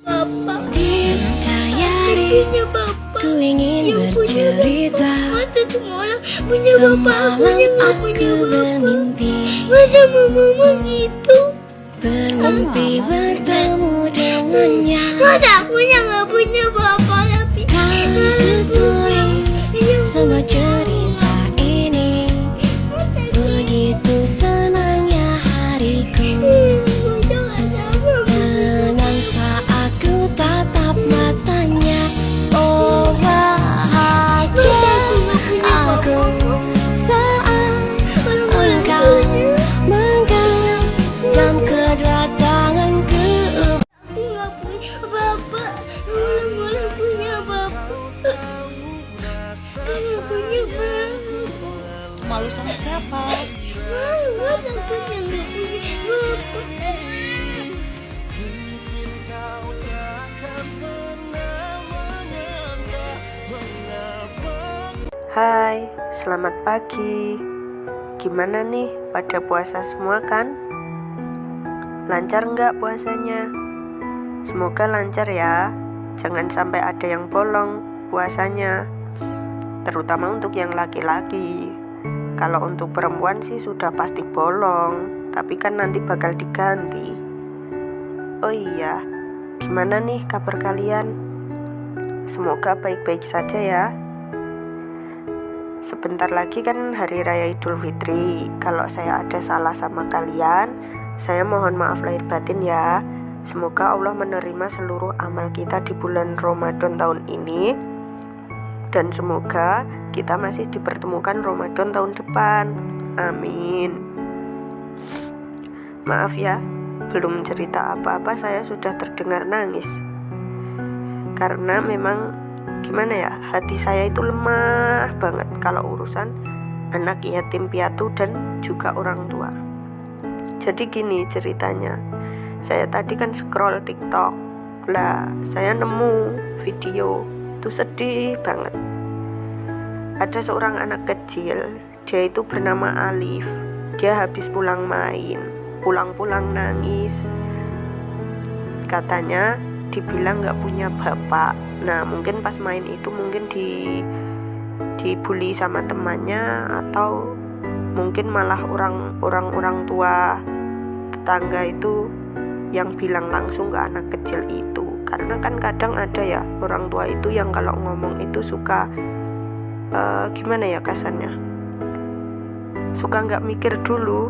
Bapak Diari, punya bapak. ku ingin Yang punya bercerita. bapak. Masa semua orang punya bapak. Semalam Aku yang gak aku punya bapak. bermimpi, Masa mama gitu? bermimpi bertemu dengannya. Masa aku yang gak punya bapak tapi Kan kutulis semua cerita ini, begitu senangnya hariku. Tenang saat ku tatap matanya. Oh bahagia aku saat engkau menggenggam kedatanganku. Aku gak punya bapak. Ulang-ulang punya bapak. Aku punya bapak. Malu sama siapa? Malu masa aku yang gak punya bapak. Hai, selamat pagi. Gimana nih, pada puasa semua kan? Lancar nggak puasanya? Semoga lancar ya. Jangan sampai ada yang bolong puasanya. Terutama untuk yang laki-laki. Kalau untuk perempuan sih sudah pasti bolong, tapi kan nanti bakal diganti. Oh iya, gimana nih kabar kalian? Semoga baik-baik saja ya. Sebentar lagi kan Hari Raya Idul Fitri. Kalau saya ada salah sama kalian, saya mohon maaf lahir batin ya. Semoga Allah menerima seluruh amal kita di bulan Ramadan tahun ini. Dan semoga kita masih dipertemukan Ramadan tahun depan. Amin. Maaf ya, belum cerita apa-apa saya sudah terdengar nangis. Karena memang gimana ya, hati saya itu lemah banget kalau urusan anak yatim piatu dan juga orang tua. Jadi gini ceritanya, saya tadi kan scroll TikTok lah, saya nemu video itu sedih banget. Ada seorang anak kecil, dia itu bernama Alif. Dia habis pulang main, pulang-pulang nangis. Katanya dibilang nggak punya bapak. Nah mungkin pas main itu mungkin dibully sama temannya, atau mungkin malah orang tua tetangga itu yang bilang langsung ke anak kecil itu. Karena kan kadang ada ya orang tua itu yang kalau ngomong itu suka gimana ya kasarnya, suka nggak mikir dulu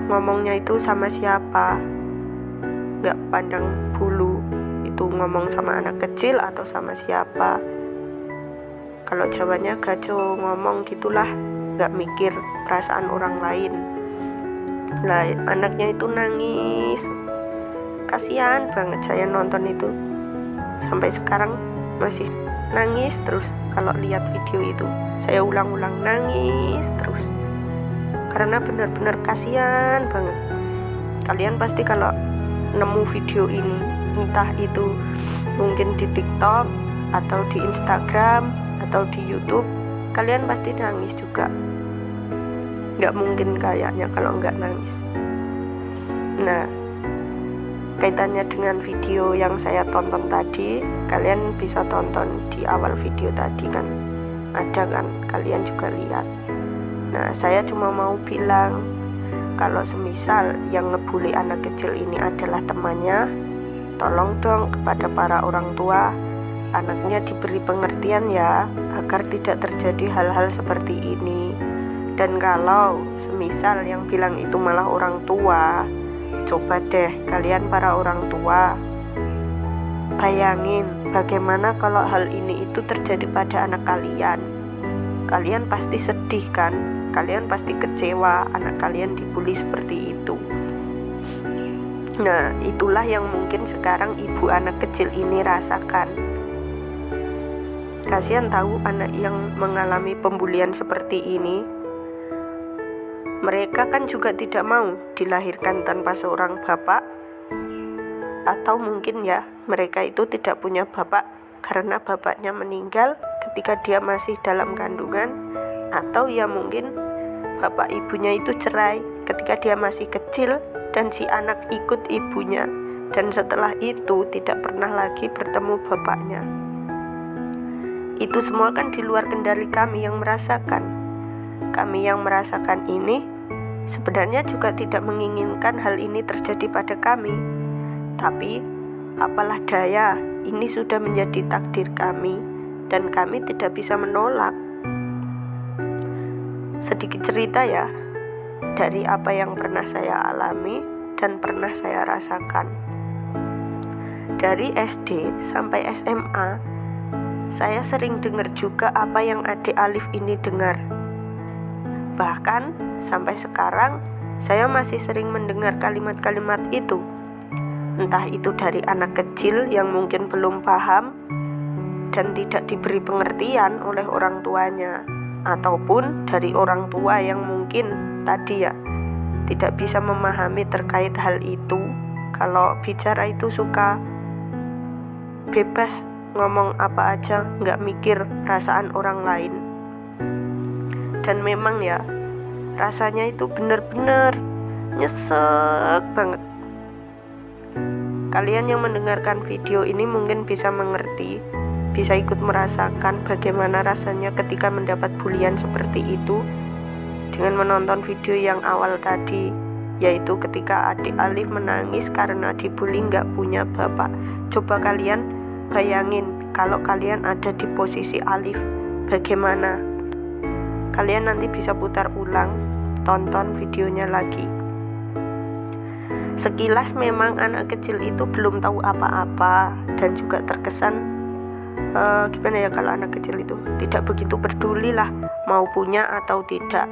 ngomongnya itu sama siapa, nggak pandang bulu itu ngomong sama anak kecil atau sama siapa. Kalau Jawanya gaco ngomong gitulah, nggak mikir perasaan orang lain. Lah anaknya itu nangis, kasihan banget saya nonton itu. Sampai sekarang masih nangis terus kalau lihat video itu. Saya ulang-ulang nangis terus karena benar-benar kasihan banget. Kalian pasti kalau nemu video ini, entah itu mungkin di TikTok atau di Instagram atau di YouTube, kalian pasti nangis juga. Nggak mungkin kayaknya kalau nggak nangis. Nah, kaitannya dengan video yang saya tonton tadi, kalian bisa tonton di awal video tadi kan, ada kan, kalian juga lihat. Nah, saya cuma mau bilang, kalau semisal yang ngebully anak kecil ini adalah temannya, tolong dong kepada para orang tua, anaknya diberi pengertian ya, agar tidak terjadi hal-hal seperti ini. Dan kalau semisal yang bilang itu malah orang tua, coba deh kalian para orang tua bayangin bagaimana kalau hal ini itu terjadi pada anak kalian. Kalian pasti sedih kan? Kalian pasti kecewa anak kalian dibully seperti itu. Nah, itulah yang mungkin sekarang ibu anak kecil ini rasakan. Kasihan tahu anak yang mengalami pembulian seperti ini. Mereka kan juga tidak mau dilahirkan tanpa seorang bapak. Atau mungkin ya, mereka itu tidak punya bapak karena bapaknya meninggal ketika dia masih dalam kandungan. Atau ya mungkin bapak ibunya itu cerai ketika dia masih kecil dan si anak ikut ibunya dan setelah itu tidak pernah lagi bertemu bapaknya. Itu semua kan di luar kendali kami yang merasakan. Kami yang merasakan ini sebenarnya juga tidak menginginkan hal ini terjadi pada kami. Tapi apalah daya, ini sudah menjadi takdir kami dan kami tidak bisa menolak. Sedikit cerita ya, dari apa yang pernah saya alami dan pernah saya rasakan. Dari SD sampai SMA, saya sering dengar juga apa yang adik Alif ini dengar. Bahkan sampai sekarang saya masih sering mendengar kalimat-kalimat itu. Entah itu dari anak kecil yang mungkin belum paham dan tidak diberi pengertian oleh orang tuanya, ataupun dari orang tua yang mungkin tadi ya tidak bisa memahami terkait hal itu. Kalau bicara itu suka bebas ngomong apa aja, nggak mikir perasaan orang lain. Dan memang ya, rasanya itu benar-benar nyesek banget. Kalian yang mendengarkan video ini mungkin bisa mengerti, bisa ikut merasakan bagaimana rasanya ketika mendapat bulian seperti itu dengan menonton video yang awal tadi, yaitu ketika adik Alif menangis karena dibully nggak punya bapak. Coba kalian bayangin kalau kalian ada di posisi Alif, bagaimana? Kalian nanti bisa putar ulang, tonton videonya lagi. Sekilas memang anak kecil itu belum tahu apa-apa dan juga terkesan gimana ya, kalau anak kecil itu tidak begitu peduli lah mau punya atau tidak.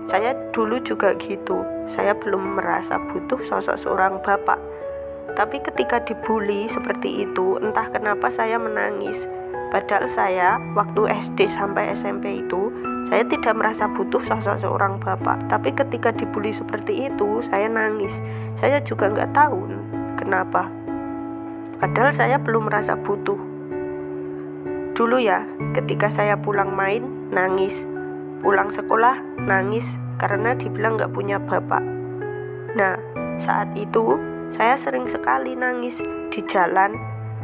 Saya dulu juga gitu, saya belum merasa butuh sosok seorang bapak. Tapi ketika dibully seperti itu, entah kenapa saya menangis. Padahal saya waktu SD sampai SMP itu, saya tidak merasa butuh sosok seorang bapak. Tapi ketika dibully seperti itu, saya nangis. Saya juga nggak tahu kenapa. Padahal saya belum merasa butuh. Dulu ya, ketika saya pulang main, nangis. Pulang sekolah, nangis karena dibilang nggak punya bapak. Nah, saat itu saya sering sekali nangis di jalan,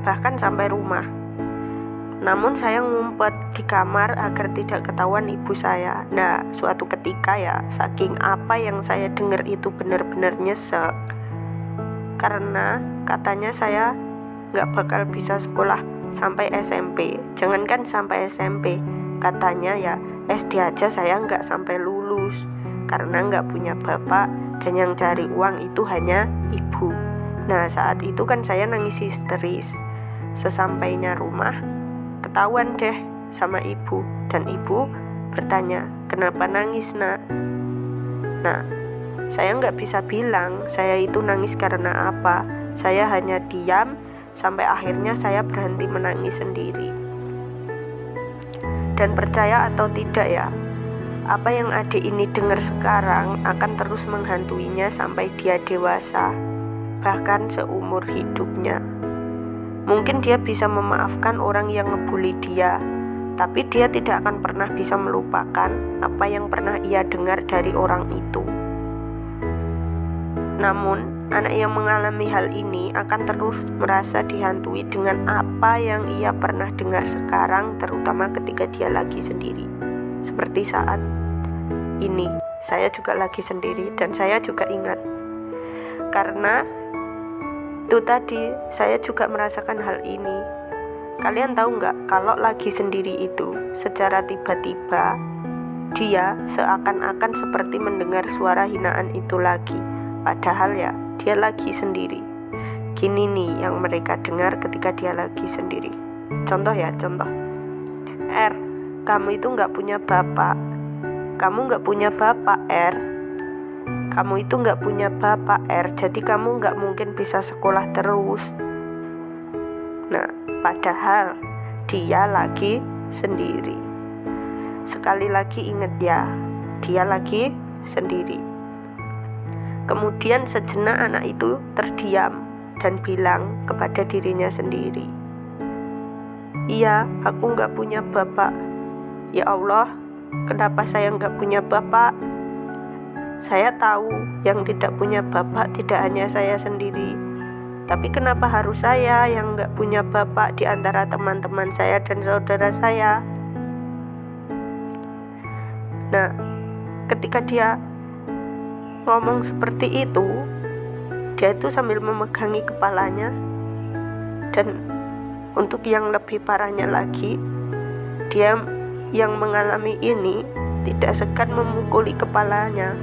bahkan sampai rumah. Namun saya ngumpet di kamar agar tidak ketahuan ibu saya. Nah, suatu ketika ya, saking apa yang saya dengar itu benar-benar nyesek. Karena katanya saya nggak bakal bisa sekolah sampai SMP. Jangankan sampai SMP, katanya ya SD aja saya nggak sampai lulus. Karena nggak punya bapak dan yang cari uang itu hanya ibu. Nah, saat itu kan saya nangis histeris. Sesampainya rumah, ketahuan deh sama ibu. Dan ibu bertanya, kenapa nangis nak? Nah, saya nggak bisa bilang saya itu nangis karena apa. Saya hanya diam sampai akhirnya saya berhenti menangis sendiri. Dan percaya atau tidak ya, apa yang adik ini dengar sekarang akan terus menghantuinya sampai dia dewasa, bahkan seumur hidupnya. Mungkin dia bisa memaafkan orang yang ngebully dia, tapi dia tidak akan pernah bisa melupakan apa yang pernah ia dengar dari orang itu. Namun, anak yang mengalami hal ini akan terus merasa dihantui dengan apa yang ia pernah dengar sekarang, terutama ketika dia lagi sendiri. Seperti saat ini, saya juga lagi sendiri dan saya juga ingat. Karena itu tadi, saya juga merasakan hal ini. Kalian tahu nggak, kalau lagi sendiri itu, secara tiba-tiba, dia seakan-akan seperti mendengar suara hinaan itu lagi. Padahal ya, dia lagi sendiri. Gini nih yang mereka dengar ketika dia lagi sendiri. Contoh ya, contoh. R, kamu itu nggak punya bapak. Kamu nggak punya bapak, R. Kamu itu nggak punya bapak, R. Jadi kamu nggak mungkin bisa sekolah terus. Nah, padahal dia lagi sendiri. Sekali lagi ingat ya, dia lagi sendiri. Kemudian sejenak anak itu terdiam dan bilang kepada dirinya sendiri, iya, aku nggak punya bapak. Ya Allah, kenapa saya nggak punya bapak? Saya tahu yang tidak punya bapak tidak hanya saya sendiri. Tapi kenapa harus saya yang nggak punya bapak di antara teman-teman saya dan saudara saya? Nah, ketika dia ngomong seperti itu, dia itu sambil memegangi kepalanya. Dan untuk yang lebih parahnya lagi, dia yang mengalami ini tidak segan memukuli kepalanya.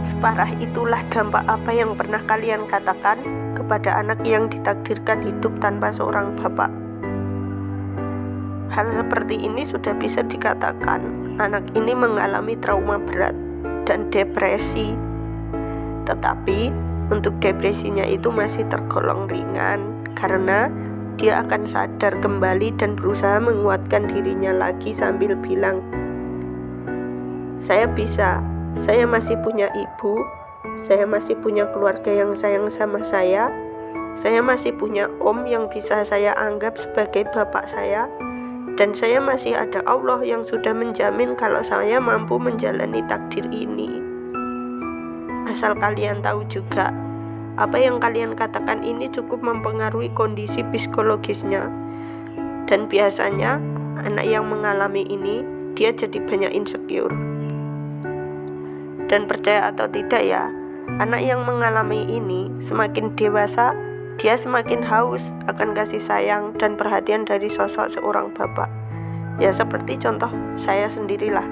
Separah itulah dampak apa yang pernah kalian katakan kepada anak yang ditakdirkan hidup tanpa seorang bapak. Hal seperti ini sudah bisa dikatakan anak ini mengalami trauma berat dan depresi. Tetapi untuk depresinya itu masih tergolong ringan karena dia akan sadar kembali dan berusaha menguatkan dirinya lagi sambil bilang, saya bisa, saya masih punya ibu, saya masih punya keluarga yang sayang sama saya masih punya om yang bisa saya anggap sebagai bapak saya, dan saya masih ada Allah yang sudah menjamin kalau saya mampu menjalani takdir ini. Asal kalian tahu juga, apa yang kalian katakan ini cukup mempengaruhi kondisi psikologisnya. Dan biasanya anak yang mengalami ini, dia jadi banyak insecure. Dan percaya atau tidak ya, anak yang mengalami ini semakin dewasa, dia semakin haus akan kasih sayang dan perhatian dari sosok seorang bapak. Ya seperti contoh saya sendirilah.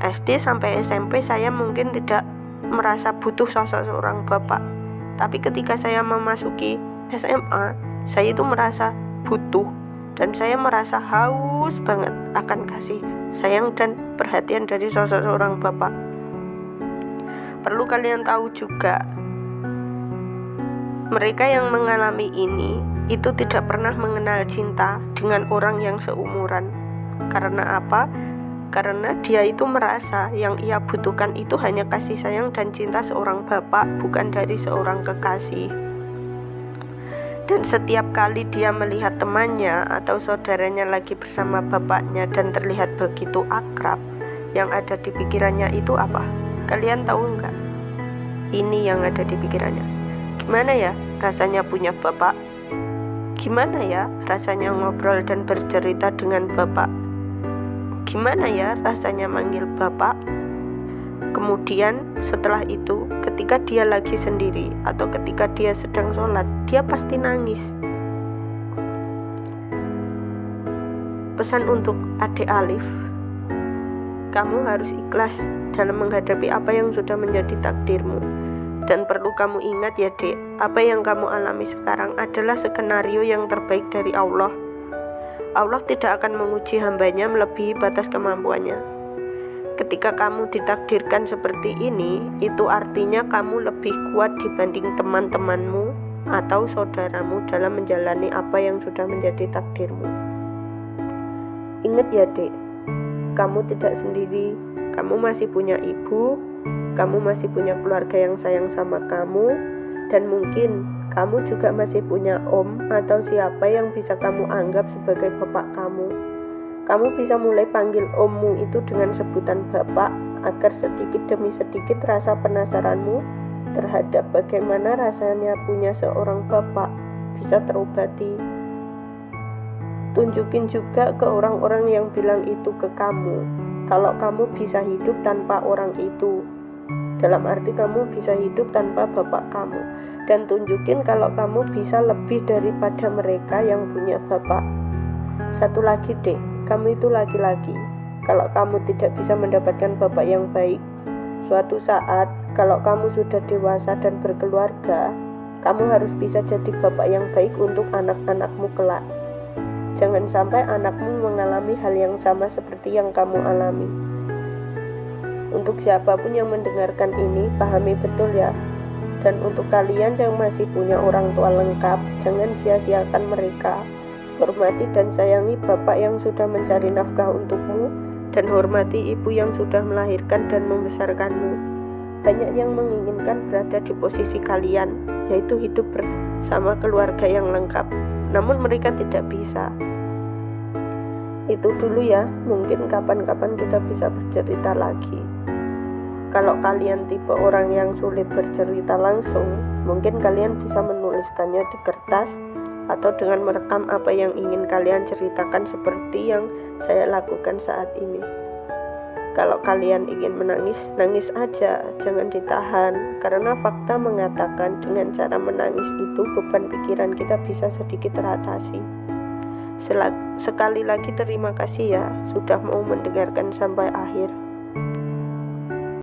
SD sampai SMP saya mungkin tidak merasa butuh sosok seorang bapak. Tapi ketika saya memasuki SMA, saya itu merasa butuh dan saya merasa haus banget akan kasih sayang dan perhatian dari sosok seorang bapak. Perlu kalian tahu juga, mereka yang mengalami ini itu tidak pernah mengenal cinta dengan orang yang seumuran. Karena apa? Karena dia itu merasa yang ia butuhkan itu hanya kasih sayang dan cinta seorang bapak, bukan dari seorang kekasih. Dan setiap kali dia melihat temannya atau saudaranya lagi bersama bapaknya dan terlihat begitu akrab, yang ada di pikirannya itu apa? Kalian tahu nggak? Ini yang ada di pikirannya. Gimana ya rasanya punya bapak? Gimana ya rasanya ngobrol dan bercerita dengan bapak? Gimana ya rasanya manggil bapak? Kemudian setelah itu, ketika dia lagi sendiri atau ketika dia sedang sholat, dia pasti nangis. Pesan untuk adik Alif, kamu harus ikhlas dalam menghadapi apa yang sudah menjadi takdirmu. Dan perlu kamu ingat ya dek, apa yang kamu alami sekarang adalah skenario yang terbaik dari Allah. Allah tidak akan menguji hambanya melebihi batas kemampuannya. Ketika kamu ditakdirkan seperti ini, itu artinya kamu lebih kuat dibanding teman-temanmu atau saudaramu dalam menjalani apa yang sudah menjadi takdirmu. Ingat ya dek, kamu tidak sendiri, kamu masih punya ibu, kamu masih punya keluarga yang sayang sama kamu, dan mungkin kamu juga masih punya om atau siapa yang bisa kamu anggap sebagai bapak kamu. Kamu bisa mulai panggil ommu itu dengan sebutan bapak agar sedikit demi sedikit rasa penasaranmu terhadap bagaimana rasanya punya seorang bapak bisa terobati. Tunjukin juga ke orang-orang yang bilang itu ke kamu, kalau kamu bisa hidup tanpa orang itu. Dalam arti kamu bisa hidup tanpa bapak kamu. Dan tunjukin kalau kamu bisa lebih daripada mereka yang punya bapak. Satu lagi dek, kamu itu laki-laki. Kalau kamu tidak bisa mendapatkan bapak yang baik, suatu saat kalau kamu sudah dewasa dan berkeluarga, kamu harus bisa jadi bapak yang baik untuk anak-anakmu kelak. Jangan sampai anakmu mengalami hal yang sama seperti yang kamu alami. Untuk siapapun yang mendengarkan ini, pahami betul ya. Dan untuk kalian yang masih punya orang tua lengkap, jangan sia-siakan mereka. Hormati dan sayangi bapak yang sudah mencari nafkah untukmu, dan hormati ibu yang sudah melahirkan dan membesarkanmu. Banyak yang menginginkan berada di posisi kalian, yaitu hidup bersama keluarga yang lengkap, namun mereka tidak bisa. Itu dulu ya, mungkin kapan-kapan kita bisa bercerita lagi. Kalau kalian tipe orang yang sulit bercerita langsung, mungkin kalian bisa menuliskannya di kertas atau dengan merekam apa yang ingin kalian ceritakan seperti yang saya lakukan saat ini. Kalau kalian ingin menangis, nangis aja, jangan ditahan. Karena fakta mengatakan dengan cara menangis itu beban pikiran kita bisa sedikit teratasi. Sekali lagi terima kasih ya, sudah mau mendengarkan sampai akhir.